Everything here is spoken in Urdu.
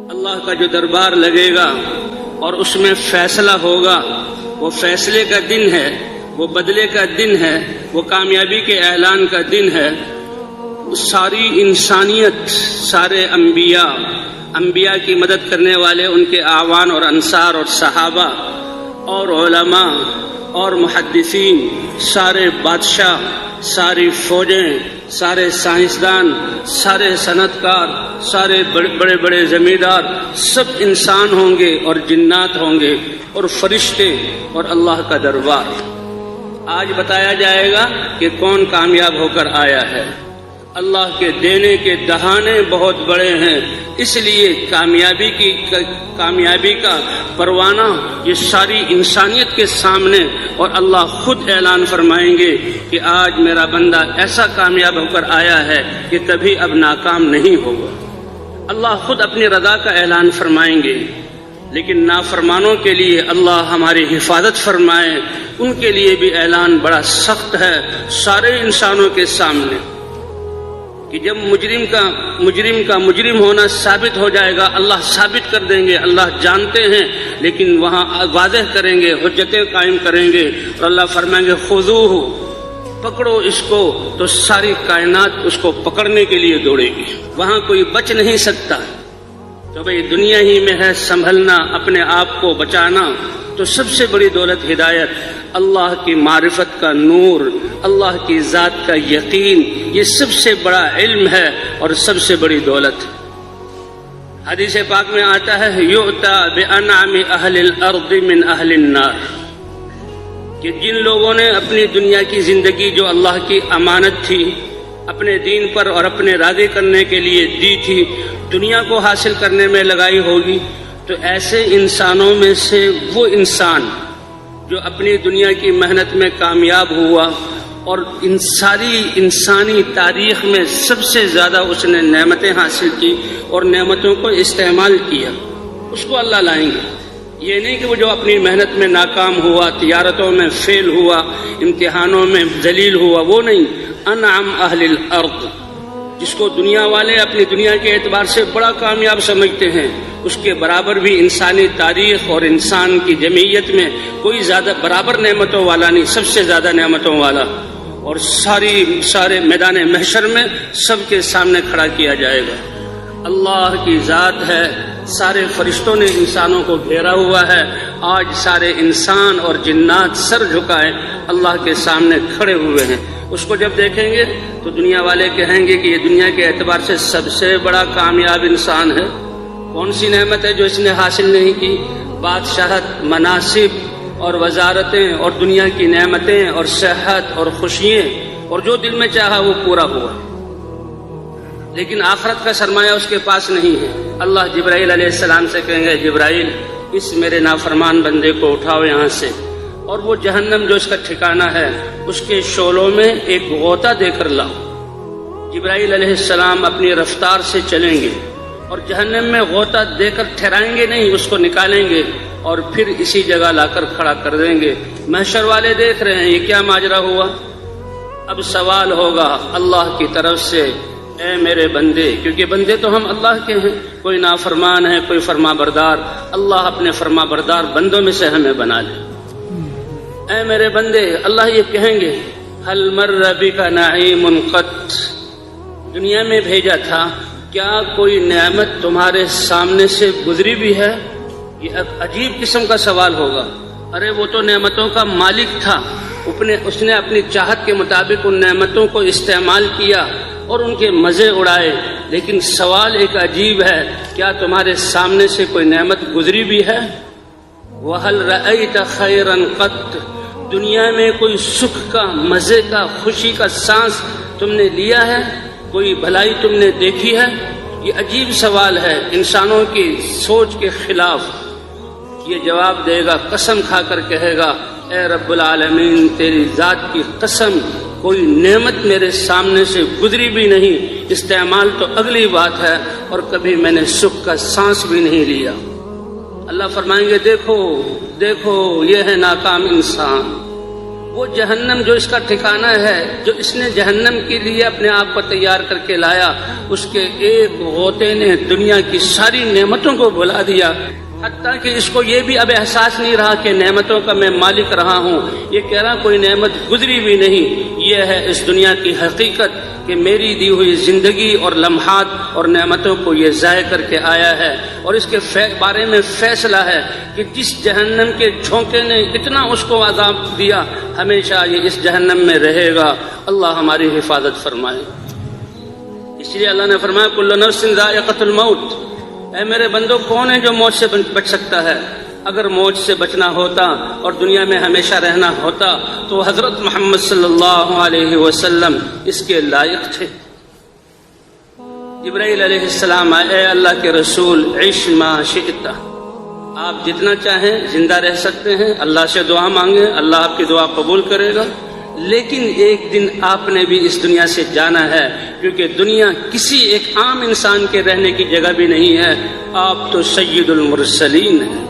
اللہ کا جو دربار لگے گا اور اس میں فیصلہ ہوگا، وہ فیصلے کا دن ہے، وہ بدلے کا دن ہے، وہ کامیابی کے اعلان کا دن ہے۔ ساری انسانیت، سارے انبیاء کی مدد کرنے والے، ان کے اعوان اور انصار اور صحابہ اور علماء اور محدثین، سارے بادشاہ، ساری فوجیں، سارے سائنسدان، سارے صنعت کار، سارے بڑے بڑے زمیندار، سب انسان ہوں گے اور جنات ہوں گے اور فرشتے اور اللہ کا دربار۔ آج بتایا جائے گا کہ کون کامیاب ہو کر آیا ہے۔ اللہ کے دینے کے دہانے بہت بڑے ہیں، اس لیے کامیابی کا پروانہ یہ ساری انسانیت کے سامنے، اور اللہ خود اعلان فرمائیں گے کہ آج میرا بندہ ایسا کامیاب ہو کر آیا ہے کہ کبھی اب ناکام نہیں ہوگا۔ اللہ خود اپنی رضا کا اعلان فرمائیں گے، لیکن نافرمانوں کے لیے اللہ ہماری حفاظت فرمائے، ان کے لیے بھی اعلان بڑا سخت ہے سارے انسانوں کے سامنے کہ جب مجرم کا مجرم ہونا ثابت ہو جائے گا، اللہ ثابت کر دیں گے، اللہ جانتے ہیں، لیکن وہاں واضح کریں گے، حجتیں قائم کریں گے، اور اللہ فرمائیں گے خذوہ، پکڑو اس کو، تو ساری کائنات اس کو پکڑنے کے لیے دوڑے گی، وہاں کوئی بچ نہیں سکتا۔ تو بھئی دنیا ہی میں ہے سنبھلنا، اپنے آپ کو بچانا، تو سب سے بڑی دولت ہدایت، اللہ کی معرفت کا نور، اللہ کی ذات کا یقین، یہ سب سے بڑا علم ہے اور سب سے بڑی دولت۔ حدیث پاک میں آتا ہے یؤتی بانعم اہل الارض من اہل النار، کہ جن لوگوں نے اپنی دنیا کی زندگی جو اللہ کی امانت تھی، اپنے دین پر اور اپنے راضی کرنے کے لیے دی تھی، دنیا کو حاصل کرنے میں لگائی ہوگی، تو ایسے انسانوں میں سے وہ انسان جو اپنی دنیا کی محنت میں کامیاب ہوا اور ان ساری انسانی تاریخ میں سب سے زیادہ اس نے نعمتیں حاصل کی اور نعمتوں کو استعمال کیا، اس کو اللہ لائیں گے۔ یہ نہیں کہ وہ جو اپنی محنت میں ناکام ہوا، تجارتوں میں فیل ہوا، امتحانوں میں ذلیل ہوا، وہ نہیں، انعم اہل الارض، جس کو دنیا والے اپنی دنیا کے اعتبار سے بڑا کامیاب سمجھتے ہیں، اس کے برابر بھی انسانی تاریخ اور انسان کی جمعیت میں کوئی زیادہ برابر نعمتوں والا نہیں، سب سے زیادہ نعمتوں والا، اور سارے میدان محشر میں سب کے سامنے کھڑا کیا جائے گا۔ اللہ کی ذات ہے، سارے فرشتوں نے انسانوں کو گھیرا ہوا ہے، آج سارے انسان اور جنات سر جھکائے اللہ کے سامنے کھڑے ہوئے ہیں۔ اس کو جب دیکھیں گے تو دنیا والے کہیں گے کہ یہ دنیا کے اعتبار سے سب سے بڑا کامیاب انسان ہے۔ کون سی نعمت ہے جو اس نے حاصل نہیں کی؟ بادشاہت، مناصب اور وزارتیں اور دنیا کی نعمتیں اور صحت اور خوشیاں، اور جو دل میں چاہا وہ پورا ہوا، لیکن آخرت کا سرمایہ اس کے پاس نہیں ہے۔ اللہ جبرائیل علیہ السلام سے کہیں گے جبرائیل، اس میرے نافرمان بندے کو اٹھاؤ یہاں سے، اور وہ جہنم جو اس کا ٹھکانہ ہے اس کے شعلوں میں ایک غوطہ دے کر لاؤ۔ جبرائیل علیہ السلام اپنی رفتار سے چلیں گے اور جہنم میں غوطہ دے کر ٹھہرائیں گے نہیں، اس کو نکالیں گے اور پھر اسی جگہ لا کر کھڑا کر دیں گے۔ محشر والے دیکھ رہے ہیں یہ کیا ماجرا ہوا۔ اب سوال ہوگا اللہ کی طرف سے، اے میرے بندے، کیونکہ بندے تو ہم اللہ کے ہیں، کوئی نافرمان ہے، کوئی فرما بردار، اللہ اپنے فرما بردار بندوں میں سے ہمیں بنا لے۔ اے میرے بندے، اللہ یہ کہیں گے هل مر بک نعیم قط، دنیا میں بھیجا تھا، کیا کوئی نعمت تمہارے سامنے سے گزری بھی ہے؟ یہ عجیب قسم کا سوال ہوگا۔ ارے وہ تو نعمتوں کا مالک تھا، اس نے اپنی چاہت کے مطابق ان نعمتوں کو استعمال کیا اور ان کے مزے اڑائے، لیکن سوال ایک عجیب ہے، کیا تمہارے سامنے سے کوئی نعمت گزری بھی ہے؟ وَهَلْ رَأَيْتَ خَيْرًا قَطْ، دنیا میں کوئی سکھ کا، مزے کا، خوشی کا سانس تم نے لیا ہے؟ کوئی بھلائی تم نے دیکھی ہے؟ یہ عجیب سوال ہے، انسانوں کی سوچ کے خلاف۔ یہ جواب دے گا، قسم کھا کر کہے گا، اے رب العالمین تیری ذات کی قسم، کوئی نعمت میرے سامنے سے گزری بھی نہیں، استعمال تو اگلی بات ہے، اور کبھی میں نے سکھ کا سانس بھی نہیں لیا۔ اللہ فرمائیں گے دیکھو دیکھو، یہ ہے ناکام انسان، وہ جہنم جو اس کا ٹھکانہ ہے، جو اس نے جہنم کے لیے اپنے آپ کو تیار کر کے لایا، اس کے ایک غوطے نے دنیا کی ساری نعمتوں کو بھلا دیا، حتیٰ کہ اس کو یہ بھی اب احساس نہیں رہا کہ نعمتوں کا میں مالک رہا ہوں۔ یہ کہہ رہا کوئی نعمت گزری بھی نہیں، یہ ہے اس دنیا کی حقیقت کہ میری دی ہوئی زندگی اور لمحات اور نعمتوں کو یہ ضائع کر کے آیا ہے، اور اس کے بارے میں فیصلہ ہے کہ جس جہنم کے جھونکے نے اتنا اس کو عذاب دیا، ہمیشہ یہ اس جہنم میں رہے گا۔ اللہ ہماری حفاظت فرمائے۔ اس لیے اللہ نے فرمایا کل نفس ذائقۃ الموت، اے میرے بندو کون ہے جو موت سے بچ سکتا ہے؟ اگر موت سے بچنا ہوتا اور دنیا میں ہمیشہ رہنا ہوتا تو حضرت محمد صلی اللہ علیہ وسلم اس کے لائق تھے۔ جبرائیل علیہ السلام آئے، اے اللہ کے رسول عش ما شئت، آپ جتنا چاہیں زندہ رہ سکتے ہیں، اللہ سے دعا مانگیں، اللہ آپ کی دعا قبول کرے گا، لیکن ایک دن آپ نے بھی اس دنیا سے جانا ہے، کیونکہ دنیا کسی ایک عام انسان کے رہنے کی جگہ بھی نہیں ہے، آپ تو سید المرسلین ہیں۔